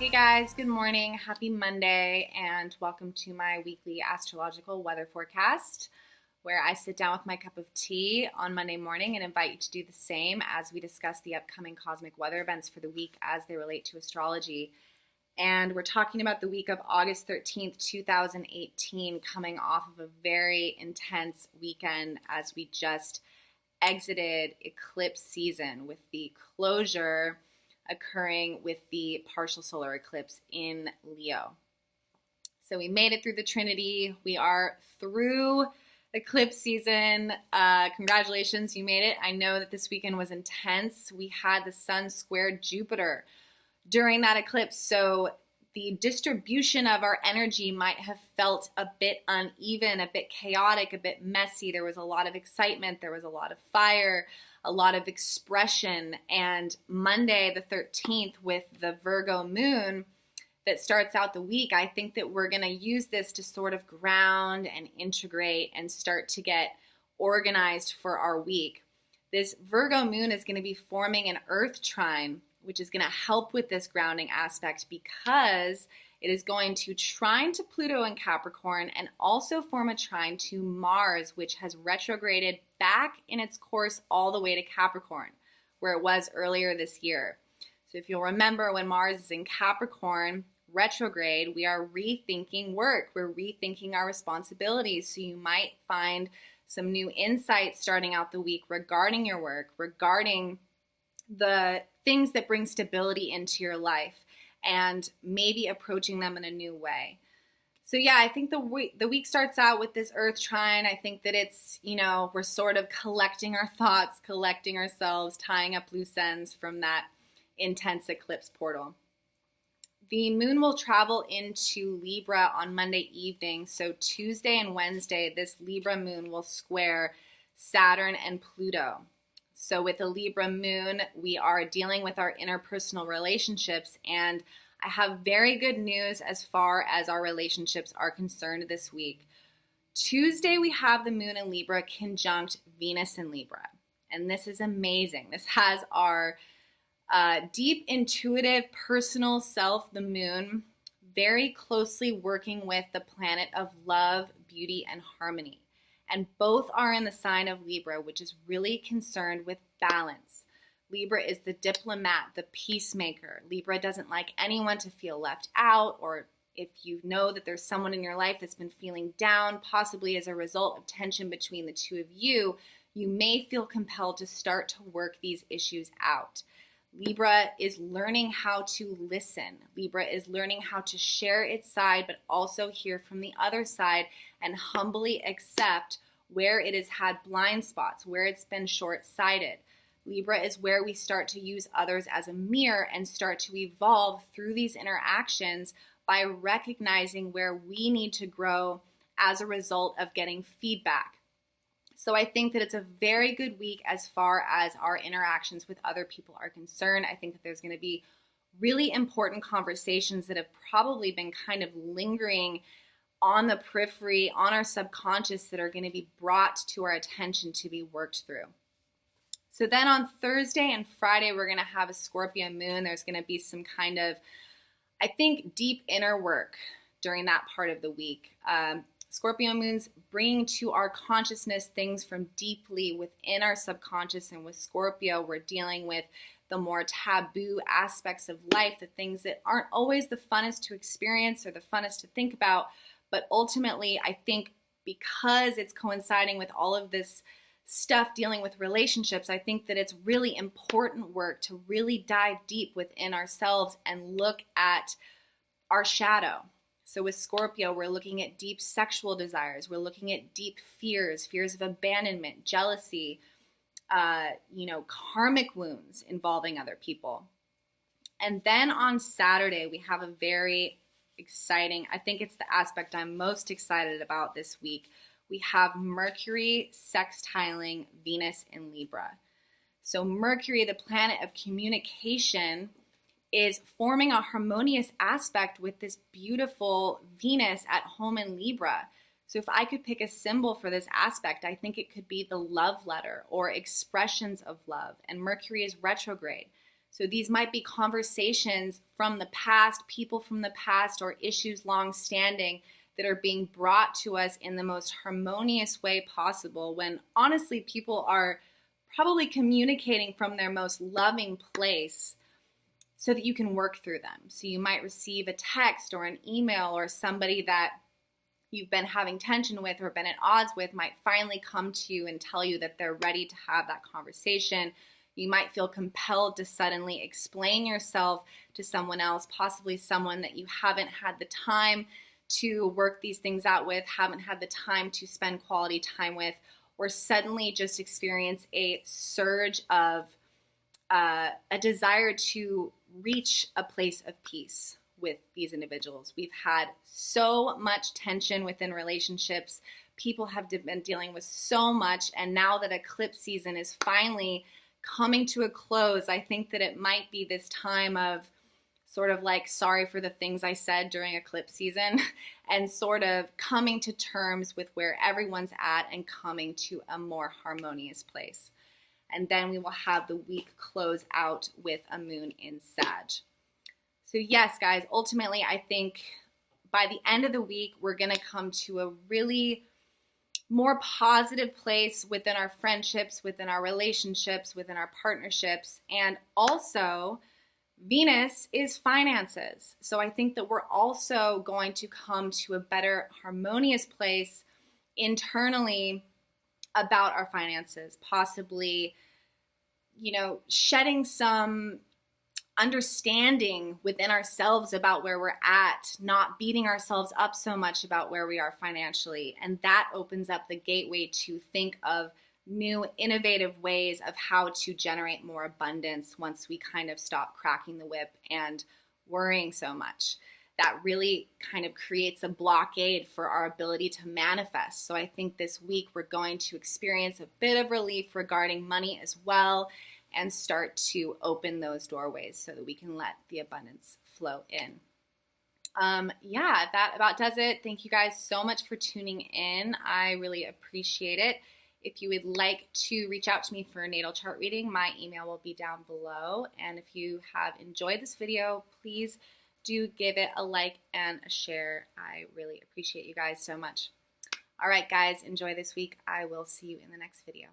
Hey guys, good morning. Happy Monday, and welcome to my weekly astrological weather forecast, where I sit down with my cup of tea on Monday morning and invite you to do the same as we discuss the upcoming cosmic weather events for the week as they relate to astrology. And we're talking about the week of August 13th, 2018, coming off of a very intense weekend as we just exited eclipse season with the closure occurring with the partial solar eclipse in Leo. So we made it through the Trinity. We are through eclipse season. Congratulations, you made it. I know that this weekend was intense. We had the sun squared Jupiter during that eclipse, so the distribution of our energy might have felt a bit uneven, a bit chaotic, a bit messy. There was a lot of excitement. There was a lot of fire, a lot of expression. And Monday the 13th with the Virgo moon that starts out the week, I think that we're going to use this to sort of ground and integrate and start to get organized for our week. This Virgo moon is going to be forming an Earth trine, which is going to help with this grounding aspect because it is going to trine to Pluto in Capricorn and also form a trine to Mars, which has retrograded back in its course all the way to Capricorn, where it was earlier this year. So if you'll remember, when Mars is in Capricorn retrograde, we are rethinking work. We're rethinking our responsibilities. So you might find some new insights starting out the week regarding your work, regarding the things that bring stability into your life, and maybe approaching them in a new way. So yeah, I think the week starts out with this Earth trine. I think that it's, we're sort of collecting our thoughts, collecting ourselves, tying up loose ends from that intense eclipse portal. The moon will travel into Libra on Monday evening. So Tuesday and Wednesday, this Libra moon will square Saturn and Pluto. So with the Libra moon, we are dealing with our interpersonal relationships, and I have very good news as far as our relationships are concerned this week. Tuesday, we have the moon in Libra conjunct Venus in Libra, and this is amazing. This has our deep, intuitive, personal self, the moon, very closely working with the planet of love, beauty, and harmony. And both are in the sign of Libra, which is really concerned with balance. Libra is the diplomat, the peacemaker. Libra doesn't like anyone to feel left out, or if you know that there's someone in your life that's been feeling down, possibly as a result of tension between the two of you, you may feel compelled to start to work these issues out. Libra is learning how to listen. Libra is learning how to share its side, but also hear from the other side and humbly accept where it has had blind spots, where it's been short-sighted. Libra is where we start to use others as a mirror and start to evolve through these interactions by recognizing where we need to grow as a result of getting feedback. So I think that it's a very good week as far as our interactions with other people are concerned. I think that there's going to be really important conversations that have probably been kind of lingering on the periphery, on our subconscious, that are going to be brought to our attention to be worked through. So then on Thursday and Friday, we're going to have a Scorpio moon. There's going to be some kind of, I think, deep inner work during that part of the week. Scorpio moon's bringing to our consciousness things from deeply within our subconscious, and with Scorpio, we're dealing with the more taboo aspects of life, the things that aren't always the funnest to experience or the funnest to think about. But ultimately, I think because it's coinciding with all of this stuff dealing with relationships, I think that it's really important work to really dive deep within ourselves and look at our shadow. So with Scorpio, we're looking at deep sexual desires. We're looking at deep fears of abandonment, jealousy, karmic wounds involving other people. And then on Saturday, we have a very exciting, I think it's the aspect I'm most excited about this week. We have Mercury sextiling Venus in Libra. So Mercury, the planet of communication, is forming a harmonious aspect with this beautiful Venus at home in Libra. So if I could pick a symbol for this aspect, I think it could be the love letter or expressions of love. And Mercury is retrograde. So these might be conversations from the past, people from the past, or issues long standing that are being brought to us in the most harmonious way possible, when honestly people are probably communicating from their most loving place so that you can work through them. So you might receive a text or an email, or somebody that you've been having tension with or been at odds with might finally come to you and tell you that they're ready to have that conversation. You might feel compelled to suddenly explain yourself to someone else, possibly someone that you haven't had the time to work these things out with, haven't had the time to spend quality time with, or suddenly just experience a surge of a desire to reach a place of peace with these individuals. We've had so much tension within relationships. People have been dealing with so much, and now that eclipse season is finally coming to a close, I think that it might be this time of sort of like sorry for the things I said during eclipse season and sort of coming to terms with where everyone's at and coming to a more harmonious place. And then we will have the week close out with a moon in Sag. So yes, guys, ultimately, I think by the end of the week, we're going to come to a really more positive place within our friendships, within our relationships, within our partnerships. And also, Venus is finances. So I think that we're also going to come to a better harmonious place internally about our finances, possibly, shedding some understanding within ourselves about where we're at, not beating ourselves up so much about where we are financially. And that opens up the gateway to think of new innovative ways of how to generate more abundance once we kind of stop cracking the whip and worrying so much. That really kind of creates a blockade for our ability to manifest. So I think this week we're going to experience a bit of relief regarding money as well, and start to open those doorways so that we can let the abundance flow in. That about does it. Thank you guys so much for tuning in. I really appreciate it. If you would like to reach out to me for a natal chart reading, my email will be down below. And if you have enjoyed this video, please do give it a like and a share. I really appreciate you guys so much. All right, guys, enjoy this week. I will see you in the next video.